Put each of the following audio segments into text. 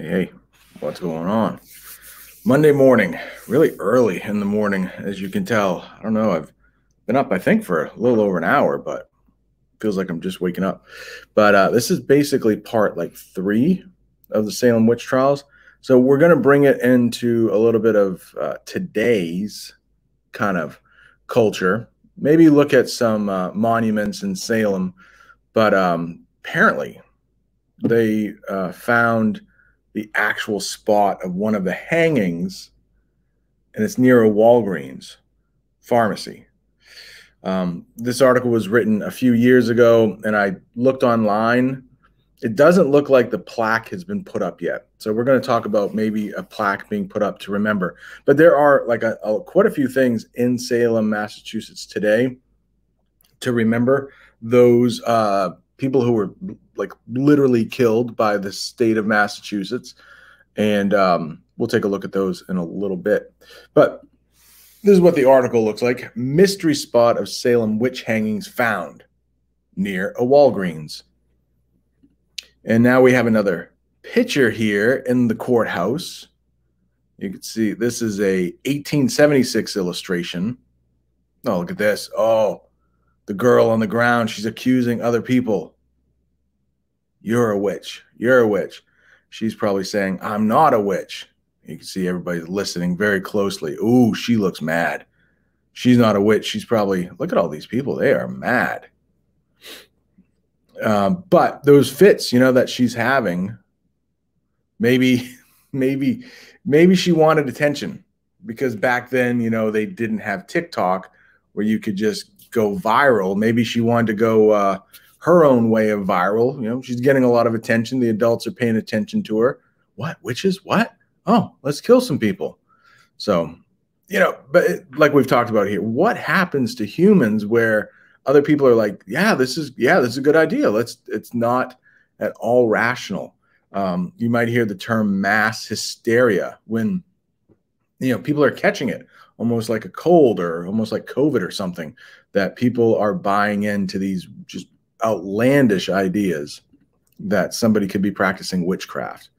Hey, what's going on? Monday morning, really early in the morning, as you can tell. I don't know. I've been up, I think, for a little over an hour, but feels like I'm just waking up. But this is basically part like three of the Salem witch trials. So we're going to bring it into a little bit of today's kind of culture. Maybe look at some monuments in Salem. But apparently, they found the actual spot of one of the hangings, and it's near a Walgreens pharmacy. This article was written a few years ago, and I looked online. It doesn't look like the plaque has been put up yet. So we're going to talk about maybe a plaque being put up to remember. But there are like quite a few things in Salem, Massachusetts today to remember those people who were like literally killed by the state of Massachusetts. And we'll take a look at those in a little bit. But this is what the article looks like. Mystery spot of Salem witch hangings found near a Walgreens. And now we have another picture here in the courthouse. You can see this is a 1876 illustration. Oh, look at this. Oh, the girl on the ground. She's accusing other people. You're a witch. You're a witch. She's probably saying, I'm not a witch. You can see everybody listening very closely. Ooh, she looks mad. She's not a witch. She's probably, look at all these people. They are mad. But those fits, that she's having, maybe she wanted attention because back then, they didn't have TikTok where you could just go viral. Maybe she wanted to go her own way of viral. She's getting a lot of attention. The adults are paying attention to her. What? Witches? What? Oh, let's kill some people. So, but like we've talked about here, what happens to humans where other people are like, this is a good idea. It's not at all rational. You might hear the term mass hysteria when, people are catching it almost like a cold or almost like COVID or something, that people are buying into these just outlandish ideas that somebody could be practicing witchcraft.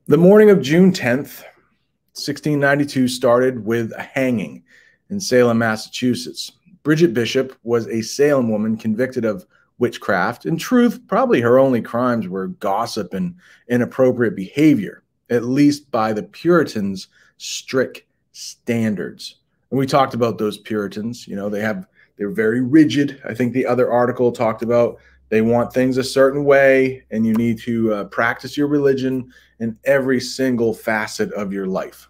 The morning of June 10th, 1692 started with a hanging in Salem, Massachusetts. Bridget Bishop was a Salem woman convicted of witchcraft. In truth, probably her only crimes were gossip and inappropriate behavior, at least by the Puritans' strict standards. And we talked about those Puritans. They're very rigid. I think the other article talked about they want things a certain way, and you need to practice your religion in every single facet of your life.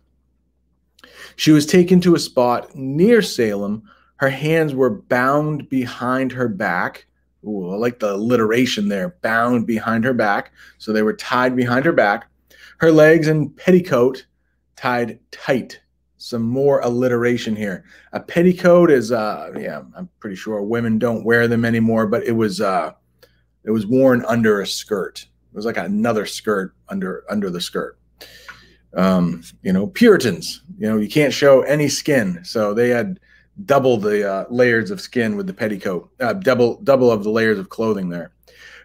She was taken to a spot near Salem. Her hands were bound behind her back. Ooh, I like the alliteration there, bound behind her back. So they were tied behind her back. Her legs and petticoat tied tight. Some more alliteration here. A petticoat is, I'm pretty sure women don't wear them anymore, but it was worn under a skirt. It was like another skirt under the skirt. Puritans, you can't show any skin. So they had double the layers of skin with the petticoat, double of the layers of clothing there.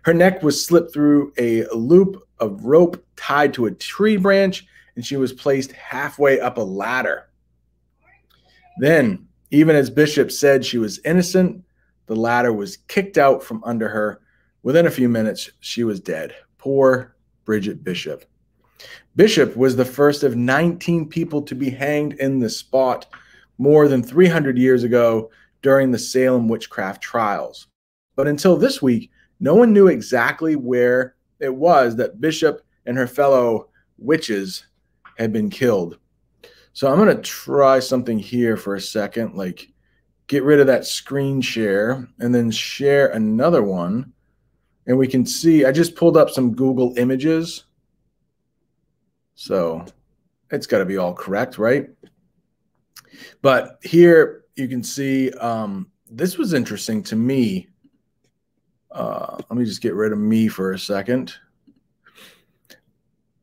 Her neck was slipped through a loop of rope tied to a tree branch, and she was placed halfway up a ladder. Then, even as Bishop said she was innocent, the ladder was kicked out from under her. Within a few minutes, she was dead. Poor Bridget Bishop. Bishop was the first of 19 people to be hanged in the spot more than 300 years ago during the Salem witchcraft trials. But until this week, no one knew exactly where it was that Bishop and her fellow witches had been killed. So I'm going to try something here for a second, like get rid of that screen share and then share another one. And we can see, I just pulled up some Google images. So it's got to be all correct, right? But here you can see, this was interesting to me. Let me just get rid of me for a second.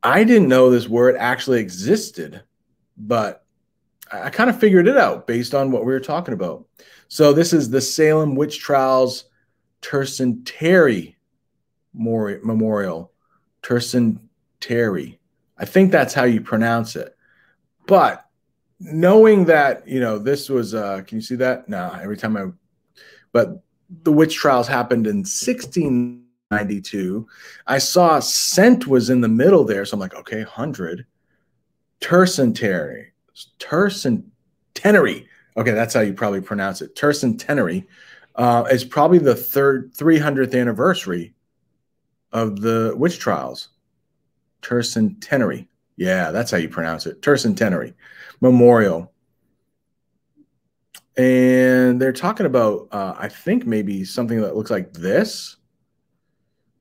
I didn't know this word actually existed, but I kind of figured it out based on what we were talking about. So this is the Salem Witch Trials Tercentenary Memorial. Terry. I think that's how you pronounce it. But knowing that, this was, can you see that? No, every time but the witch trials happened in 1692. I saw cent was in the middle there. So I'm like, okay, 100. Tercentenary. Tercentenary. Okay, that's how you probably pronounce it. Tercentenary is probably the 300th anniversary of the witch trials. Tercentenary. Yeah, that's how you pronounce it. Tercentenary Memorial. And they're talking about, I think maybe something that looks like this.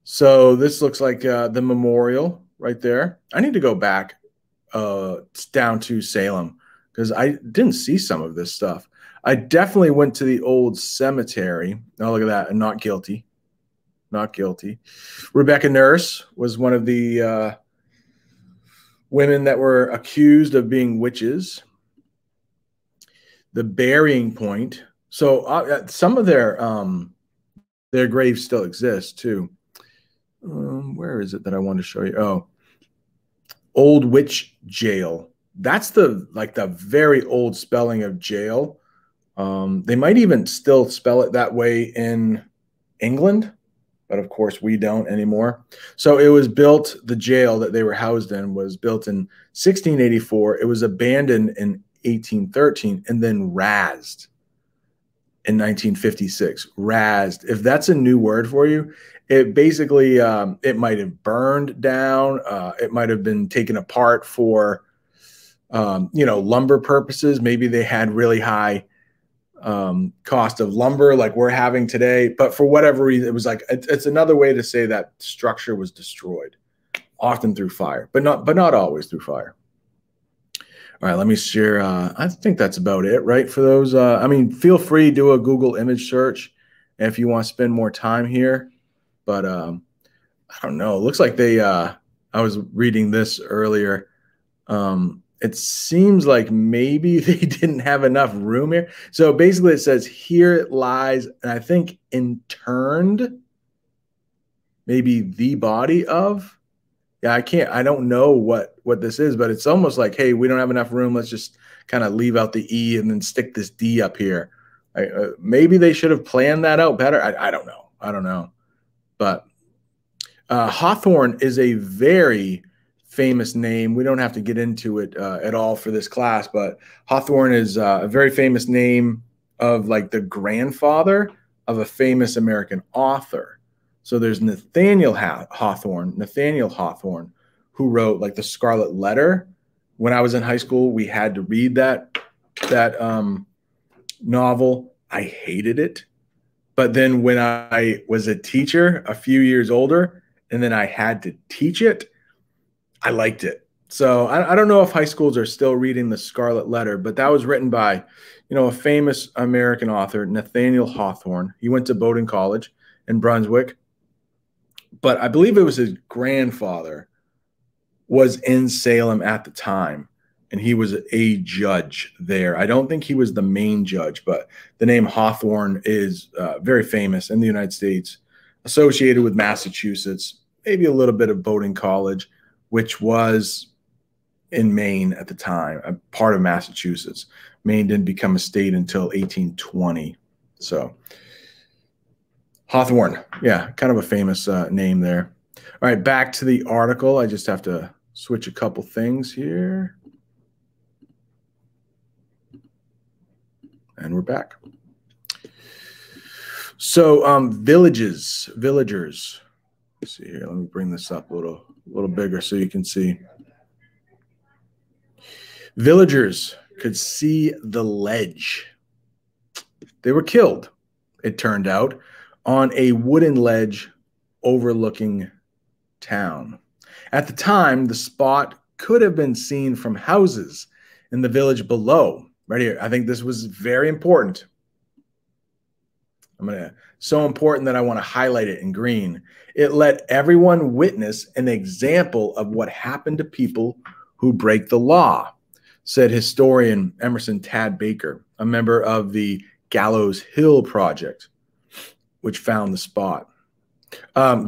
So this looks like the memorial right there. I need to go back down to Salem because I didn't see some of this stuff. I definitely went to the old cemetery. Oh, look at that. And not guilty. Not guilty. Rebecca Nurse was one of the women that were accused of being witches. The burying point. So some of their graves still exist too. Where is it that I want to show you? Oh, Old Witch Jail. That's the very old spelling of jail. They might even still spell it that way in England, but of course we don't anymore. So it was built, the jail that they were housed in was built in 1684. It was abandoned in 1813 and then razed in 1956. Razed. If that's a new word for you, it basically, it might have burned down. It might have been taken apart for, lumber purposes. Maybe they had really high cost of lumber like we're having today. But for whatever reason, it was like, it's another way to say that structure was destroyed, often through fire, but not always through fire. All right, let me share. I think that's about it, right? For those, feel free to do a Google image search if you want to spend more time here. But I don't know. It looks like they, I was reading this earlier. It seems like maybe they didn't have enough room here. So basically it says, here it lies, and I think interned, maybe the body of. Yeah, I don't know what this is, but it's almost like, hey, we don't have enough room. Let's just kind of leave out the E and then stick this D up here. Maybe they should have planned that out better. I don't know. I don't know. But Hawthorne is a very famous name. We don't have to get into it at all for this class, but Hawthorne is a very famous name of like the grandfather of a famous American author. So there's Nathaniel Hawthorne, who wrote like the Scarlet Letter. When I was in high school, we had to read that novel. I hated it. But then when I was a teacher a few years older, and then I had to teach it, I liked it. So I don't know if high schools are still reading the Scarlet Letter, but that was written by, a famous American author, Nathaniel Hawthorne. He went to Bowdoin College in Brunswick. But I believe it was his grandfather was in Salem at the time, and he was a judge there. I don't think he was the main judge, but the name Hawthorne is very famous in the United States, associated with Massachusetts, maybe a little bit of Bowdoin College, which was in Maine at the time, a part of Massachusetts. Maine didn't become a state until 1820. So Hawthorne, yeah, kind of a famous name there. All right, back to the article. I just have to switch a couple things here. And we're back. So villagers. Let's see here. Let me bring this up a little bigger so you can see. Villagers could see the ledge. They were killed, it turned out, on a wooden ledge overlooking town. At the time, the spot could have been seen from houses in the village below. Right here. I think this was very important. So important that I want to highlight it in green. It let everyone witness an example of what happened to people who break the law, said historian Emerson Tad Baker, a member of the Gallows Hill Project, which found the spot.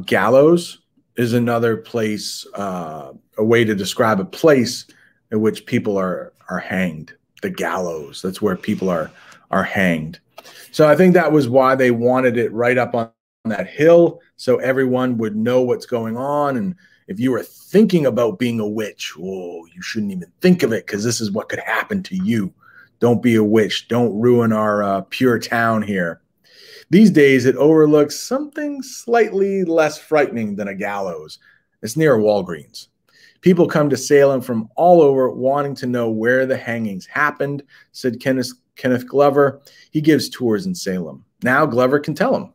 Gallows is another place, a way to describe a place in which people are hanged. The gallows. That's where people are hanged. So I think that was why they wanted it right up on that hill, so everyone would know what's going on. And if you were thinking about being a witch, oh, you shouldn't even think of it, because this is what could happen to you. Don't be a witch. Don't ruin our pure town here. These days, it overlooks something slightly less frightening than a gallows. It's near a Walgreens. People come to Salem from all over wanting to know where the hangings happened, said Kenneth Glover. He gives tours in Salem. Now Glover can tell them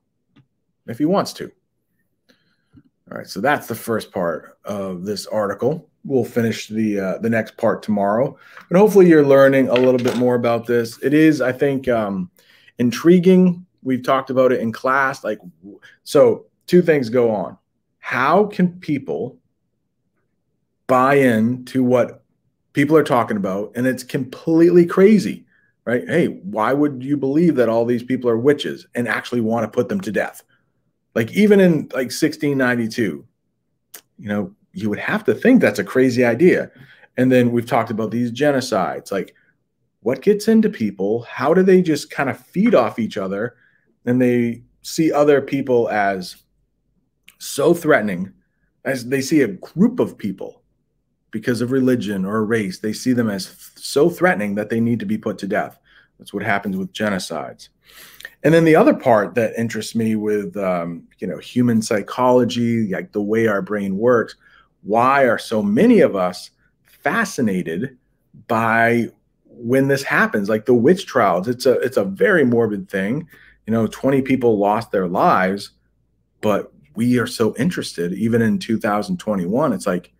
if he wants to. All right, so that's the first part of this article. We'll finish the next part tomorrow. But hopefully you're learning a little bit more about this. It is, I think, intriguing. We've talked about it in class. So two things go on. How can people buy into what people are talking about? And it's completely crazy, right? Hey, why would you believe that all these people are witches and actually want to put them to death? Like, even in 1692, you would have to think that's a crazy idea. And then we've talked about these genocides. Like, what gets into people? How do they just kind of feed off each other? And they see other people as so threatening, as they see a group of people because of religion or race. They see them as so threatening that they need to be put to death. That's what happens with genocides. And then the other part that interests me with, human psychology, like the way our brain works, why are so many of us fascinated by when this happens? Like the witch trials, it's a very morbid thing. 20 people lost their lives, but we are so interested, even in 2021. It's like,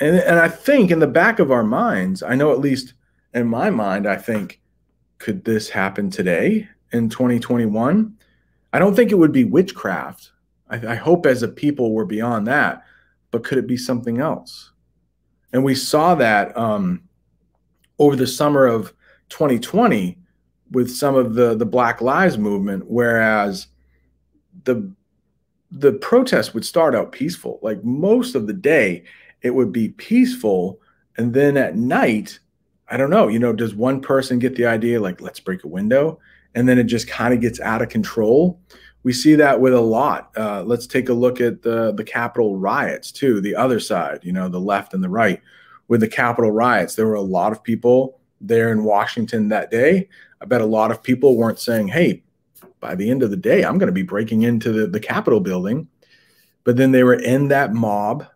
and I think in the back of our minds, I know at least in my mind, I think, could this happen today in 2021? I don't think it would be witchcraft. I hope as a people we're beyond that, but could it be something else? And we saw that over the summer of 2020 with some of the Black Lives Movement, whereas the protest would start out peaceful. Like most of the day, it would be peaceful. And then at night, I don't know, does one person get the idea, like, let's break a window? And then it just kind of gets out of control. We see that with a lot. Let's take a look at the Capitol riots too, the other side, the left and the right. With the Capitol riots, there were a lot of people there in Washington that day. I bet a lot of people weren't saying, hey, by the end of the day, I'm going to be breaking into the Capitol building. But then they were in that mob.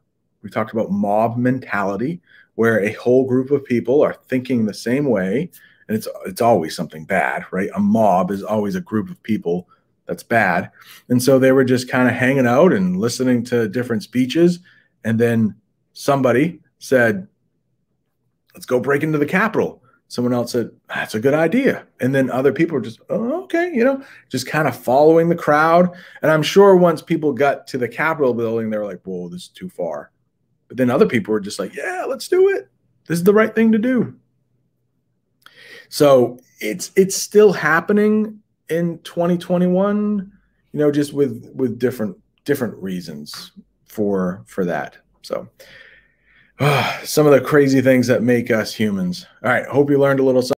We talked about mob mentality, where a whole group of people are thinking the same way. And it's always something bad, right? A mob is always a group of people that's bad. And so they were just kind of hanging out and listening to different speeches. And then somebody said, let's go break into the Capitol. Someone else said, that's a good idea. And then other people were just, oh, okay, just kind of following the crowd. And I'm sure once people got to the Capitol building, they were like, whoa, this is too far. But then other people were just like, yeah, let's do it. This is the right thing to do. So it's still happening in 2021, just with different reasons for that. So some of the crazy things that make us humans. All right. Hope you learned a little something.